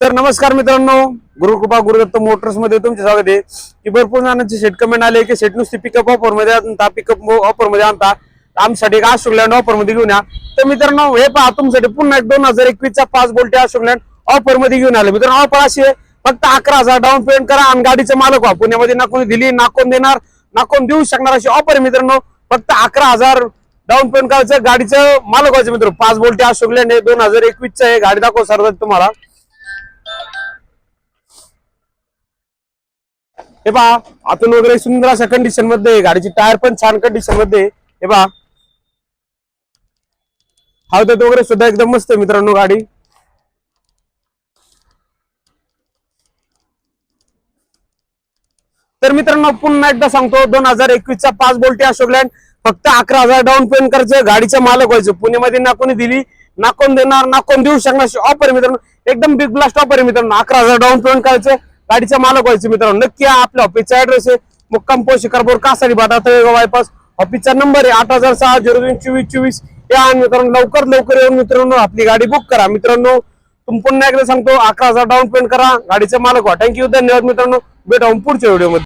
तर नमस्कार मित्रांनो, गुरुकृपा गुरुदत्त मोटर्स मध्ये तुमचे स्वागत आहे। की भरपूर जणांचे सेट कमेंट आले की सेट नुसती पिकअप ऑफर मध्ये आणता, पिकअप ऑफर मध्ये आणता, आमच्यासाठी एक आशुलँड ऑफर मध्ये घेऊन या। तर मित्रांनो हे पहा, तुमच्यासाठी पुन्हा एक 2021 चा 5 बोल्टी आशुलँड ऑफर मध्ये घेऊन आले। मित्रांनो ऑफर अशी आहे, फक्त 11,000 डाऊन पेमेंट करा आणि गाडीचे मालक व्हा। पुण्यामध्ये ना कोणी दिली ना कोण देणार ना कोण देऊ शकणार अशी ऑफर आहे मित्रांनो। फक्त 11,000 डाऊन पेमेंट करायचं, गाडीचं मालक व्हायचं मित्रांनो। 5 बोल्टी आशुलँड 2021 चा आहे। गाडी दाखव सर्वात तुम्हाला। हे पहा, आतून वगैरे सुंदर अशा कंडिशन मध्ये, गाडीची टायर पण छान कंडिशन मध्ये। हे पहा, हवेत वगैरे सुद्धा एकदम मस्त आहे मित्रांनो गाडी। तर मित्रांनो पुन्हा एकदा सांगतो, 2021 चा 5 बोल्टी आशुलँड फक्त 11,000 डाऊन पेमेंट करायचं, गाडीचं मालक व्हायचं। पुण्यामध्ये ना कोणी दिली ना कोण देणार ना कोण देऊ शकणार अशी ऑफर आहे मित्रांनो। एकदम बिग ब्लास्ट ऑफर आहे मित्रांनो। 11,000 डाऊन पेमेंट करायचं, गाडीचा मालक व्हायचं मित्रांनो। नक्की आपल्या ऑफिसचा ऍड्रेस आहे मुक्काम पोस्ट शिकारपूर, कासारी बाटा, तळेगाव बायपास। ऑफिसचा नंबर आहे 8006022424। या मित्रांनो लवकर येऊन मित्रांनो आपली गाडी बुक करा मित्रांनो। पुन्हा एकदा सांगतो, 11,000 डाऊन पेमेंट करा, गाडीचा मालक व्हा। थँक्यू, धन्यवाद मित्रांनो। भेटू पुढच्या व्हिडिओमध्ये।